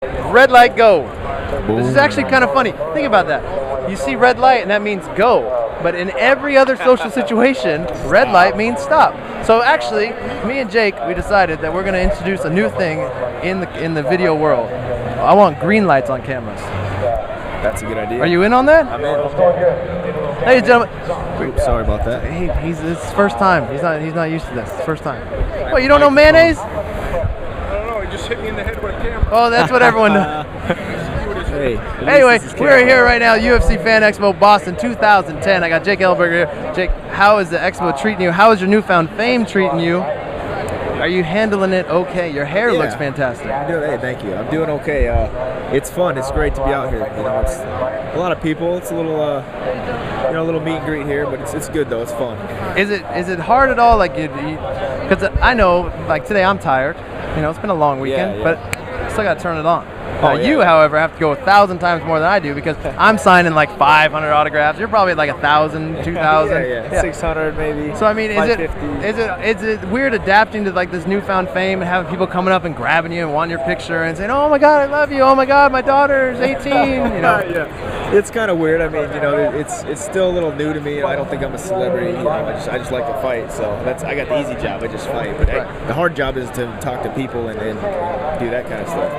Red light, go. Boom. This is actually kind of funny. Think about that. You see red light and that means go. But in every other social situation, red light means stop. So actually, me and Jake, we decided that we're going to introduce a new thing in the video world. I want green lights on cameras. That's a good idea. Are you in on that? I'm in. Ladies and gentlemen. Oops, sorry about that. Hey, it's his first time. He's not used to this. It's first time. What, you don't know mayonnaise? I don't know, he just hit me in the head with a camera. Oh, that's what everyone knows. Hey, Anyway, we're here right now, UFC Fan Expo Boston 2010. I got Jake Ellenburger here. Jake, how is the Expo treating you? How is your newfound fame treating you? Are you handling it okay? Your hair looks fantastic. Hey, thank you. I'm doing okay. It's fun. It's great to be out here. You know, it's a lot of people. It's a little, a little meet and greet here, but it's good though. It's fun. Is it hard at all? Like, because I know, like today I'm tired. You know, it's been a long weekend, but I still got to turn it on. You, however, have to go 1,000 times more than I do because I'm signing like 500 autographs. You're probably at like 1,000, 2,000. Yeah. 600 maybe. So I mean, is it weird adapting to like this newfound fame and having people coming up and grabbing you and wanting your picture and saying, "Oh my God, I love you. Oh my God, my daughter's 18." You know. Yeah, it's kind of weird. I mean, it's still a little new to me. I don't think I'm a celebrity. You know, I just like to fight. So I got the easy job. I just fight. But the hard job is to talk to people and do that kind of stuff.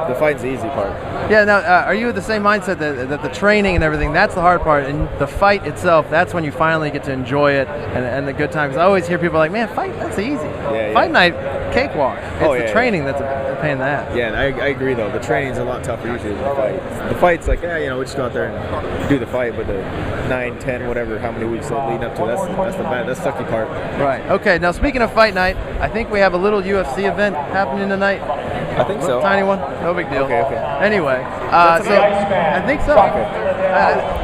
The fight's the easy part. Yeah. Now, are you with the same mindset that the training and everything, that's the hard part, and the fight itself, that's when you finally get to enjoy it and the good times? I always hear people like, "Man, fight, that's easy. Fight night, cakewalk." It's the training that's a pain in the ass. Yeah, I agree though. The training's a lot tougher usually than the fight. The fight's like, we just go out there and do the fight, but the 9, 10, whatever, how many weeks leading up to that's the sucky part. Right. Okay. Now, speaking of fight night, I think we have a little UFC event happening tonight. I think so. Tiny one. No big deal. Okay. Anyway, I think so.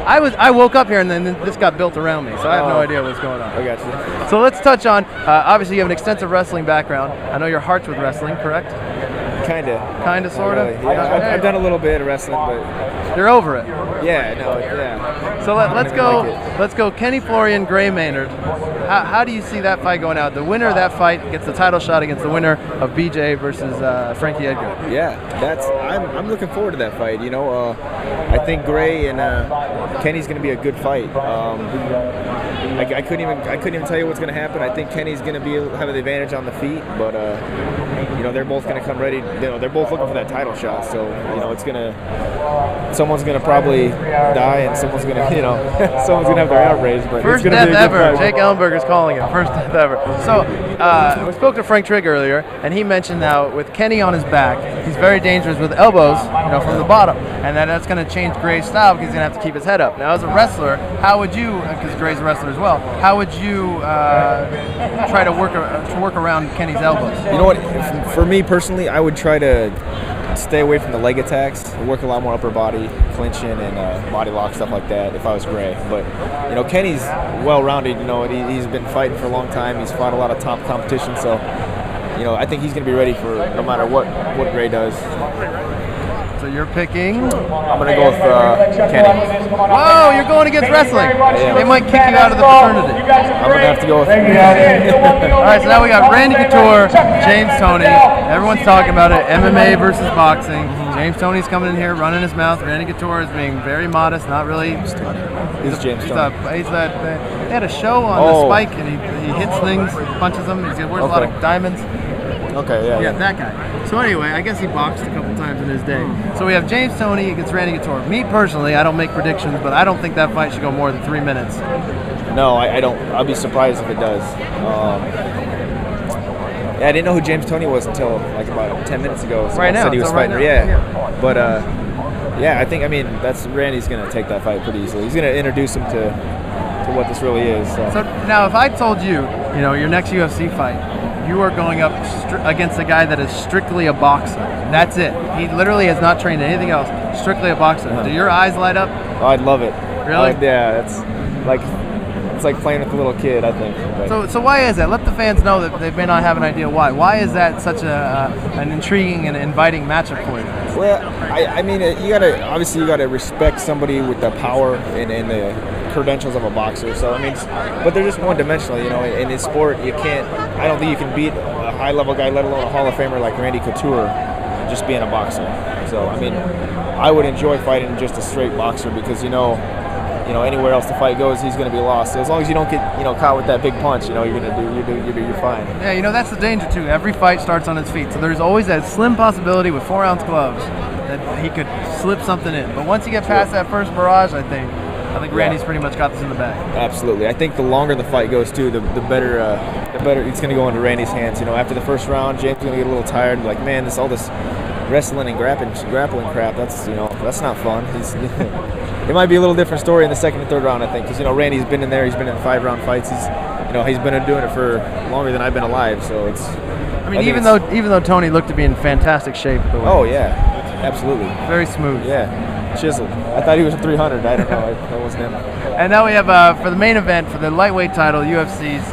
I woke up here and then this got built around me, so I have no idea what's going on. I got you. So let's touch on, obviously you have an extensive wrestling background. I know your heart's with wrestling, correct? Kinda, sorta? Really. Yeah, I've done a little bit of wrestling, but... You're over it? Yeah. So let's go Kenny Florian, Gray Maynard. How do you see that fight going out? The winner of that fight gets the title shot against the winner of BJ versus Frankie Edgar. Yeah, I'm looking forward to that fight. You know, I think Gray and Kenny's going to be a good fight. I couldn't even tell you what's going to happen. I think Kenny's going to have the advantage on the feet, but they're both going to come ready. They're both looking for that title shot. So someone's going to probably die, and someone's going to someone's going to have their arm raised. But first death ever. Jake Ellenburger's calling it first death ever. So we spoke to Frank Trigg earlier, and he mentioned now with Kenny on his back, he's very dangerous with elbows, from the bottom, and that's going to change Gray's style because he's going to have to keep his head up. Now, as a wrestler, how would you? Because Gray's a wrestler as well. How would you try to work around Kenny's elbows? You know what? For me personally, I would try to stay away from the leg attacks, work a lot more upper body, clinching and body lock, stuff like that if I was Gray. But, Kenny's well-rounded, he's been fighting for a long time. He's fought a lot of top competition, so, I think he's going to be ready for no matter what Gray does. So you're picking? I'm going to go with Kenny. Whoa, you're going against wrestling. They might kick you out of the fraternity. I'm going to have to go with All right, so now we got Randy Couture, James Toney. Everyone's talking about it. MMA versus boxing. James Toney's coming in here running his mouth. Randy Couture is being very modest, not really. He's James Toney. They had a show on the Spike, and he hits things, punches them. He wears a lot of diamonds. Okay, yeah. That guy. So anyway, I guess he boxed a couple times in his day. So we have James Toney against Randy Couture. Me personally, I don't make predictions, but I don't think that fight should go more than 3 minutes. No, I don't. I'll be surprised if it does. I didn't know who James Toney was until like about 10 minutes ago. Right now, said he was fighting. Right yeah. But that's Randy's gonna take that fight pretty easily. He's gonna introduce him to what this really is. So now, if I told you, your next UFC fight, you are going up against a guy that is strictly a boxer. That's it. He literally has not trained anything else. Strictly a boxer. Do your eyes light up? Oh, I'd love it. Really? Yeah. It's like playing with a little kid, I think. So why is that? Let the fans know that they may not have an idea why. Why is that such an intriguing and inviting matchup for you? Well, I mean, you gotta respect somebody with the power and the credentials of a boxer. So I mean, but they're just one-dimensional. In this sport, I don't think you can beat a high-level guy, let alone a Hall of Famer like Randy Couture, just being a boxer. So I mean, I would enjoy fighting just a straight boxer because anywhere else the fight goes, he's going to be lost. So as long as you don't get caught with that big punch, you're fine. Yeah, that's the danger too. Every fight starts on his feet, so there's always that slim possibility with 4-ounce gloves that he could slip something in. But once you get past that first barrage, I think Randy's pretty much got this in the bag. Absolutely. I think the longer the fight goes too, the better it's going to go into Randy's hands. After the first round, James is going to get a little tired. Like, man, all this wrestling and grappling crap. That's not fun. It might be a little different story in the second and third round, I think, because Randy's been in there. He's been in 5-round fights. He's been doing it for longer than I've been alive. So it's. Even though Tony looked to be in fantastic shape. Oh yeah, absolutely. Very smooth. Yeah. Chiseled. I thought he was 300. I don't know. That wasn't him. And now we have for the main event for the lightweight title, UFC's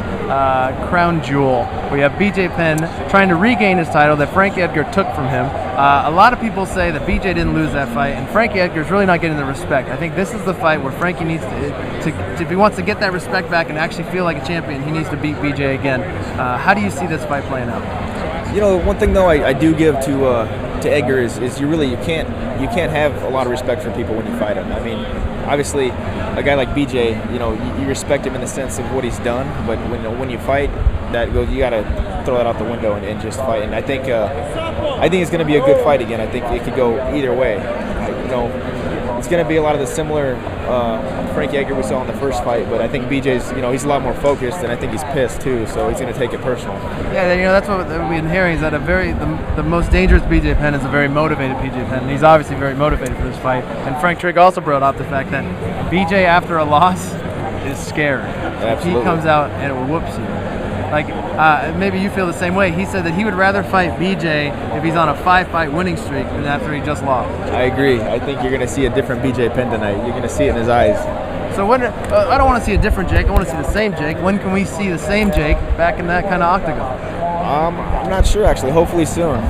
crown jewel. We have BJ Penn trying to regain his title that Frankie Edgar took from him. A lot of people say that BJ didn't lose that fight, and Frankie Edgar's really not getting the respect. I think this is the fight where Frankie needs to if he wants to get that respect back and actually feel like a champion, he needs to beat BJ again. How do you see this fight playing out? One thing though I do give to Edgar is you can't have a lot of respect for people when you fight him. I mean, obviously a guy like BJ, you respect him in the sense of what he's done, but when you fight, you got to throw that out the window and just fight. And I think it's going to be a good fight again. I think it could go either way. It's going to be a lot of the similar Frankie Edgar we saw in the first fight, but I think BJ's, he's a lot more focused, and I think he's pissed too, so he's going to take it personal. Yeah, that's what we've been hearing, is that the most dangerous BJ Penn is a very motivated BJ Penn, and he's obviously very motivated for this fight. And Frank Trigg also brought up the fact that BJ, after a loss, is scared. Absolutely. He comes out and it whoops you. Like, maybe you feel the same way. He said that he would rather fight BJ if he's on a 5-fight winning streak than after he just lost. I agree. I think you're going to see a different BJ Penn tonight. You're going to see it in his eyes. So I don't want to see a different Jake. I want to see the same Jake. When can we see the same Jake back in that kind of octagon? I'm not sure, actually. Hopefully soon.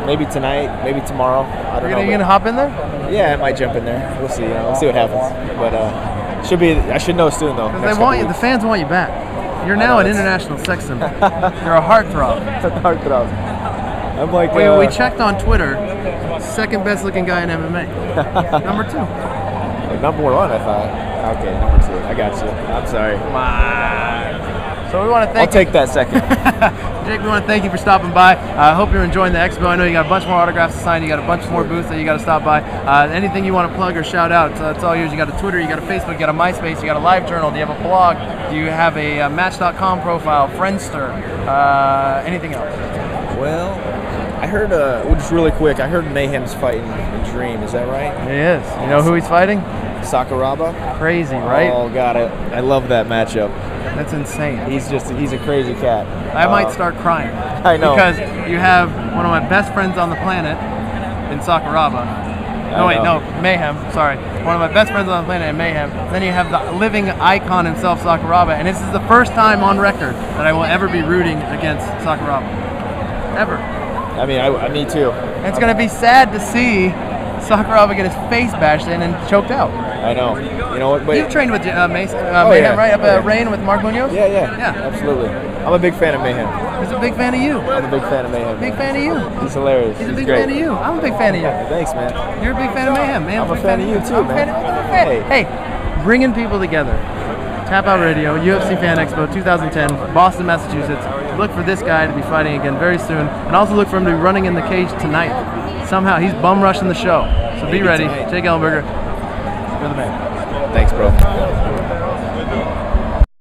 Maybe tonight, maybe tomorrow. I don't know. Are you going to hop in there? Yeah, I might jump in there. We'll see. We'll see what happens. But I should know soon, though. Because they want you. The fans want you back. You're now an international sex symbol. You're a heartthrob. Heartthrob. I'm like. We checked on Twitter. Second best looking guy in MMA. Number 2. Number 1, I thought. Okay, number 2. I got you. I'm sorry. Come on. So we want to thank. I'll take that second. Jake, we want to thank you for stopping by. I hope you're enjoying the expo. I know you got a bunch more autographs to sign. You got a bunch more booths that you got to stop by. Anything you want to plug or shout out, it's all yours. You got a Twitter, you got a Facebook, you got a MySpace, you got a live journal. Do you have a blog? Do you have a Match.com profile, Friendster, anything else? Well, I heard, just really quick, I heard Mayhem's fighting in Dream. Is that right? He is. You know who he's fighting? Sakuraba. Crazy, right? Oh, God, I love that matchup. That's insane. He's a crazy cat. I might start crying. I know. Because you have one of my best friends on the planet in Sakuraba. Mayhem. Sorry. One of my best friends on the planet in Mayhem. Then you have the living icon himself, Sakuraba. And this is the first time on record that I will ever be rooting against Sakuraba. Ever. I mean, me too. And it's going to be sad to see Sakuraba get his face bashed in and choked out. I know. You know what? But you've trained with Mayhem, yeah. right? Up at Rain with Mark Munoz? Yeah. Absolutely. I'm a big fan of Mayhem. He's a big fan of you. I'm a big fan of Mayhem. Big fan of you. He's hilarious. He's a big fan of you. I'm a big fan of you. Thanks, man. You're a big fan of Mayhem, man. I'm a fan of you too, man. Hey, bringing people together. TapouT Radio, UFC Fan Expo 2010, Boston, Massachusetts. Look for this guy to be fighting again very soon, and also look for him to be running in the cage tonight. Somehow he's bum rushing the show. So be ready. Jake Ellenburger, you're the man. Thanks, bro.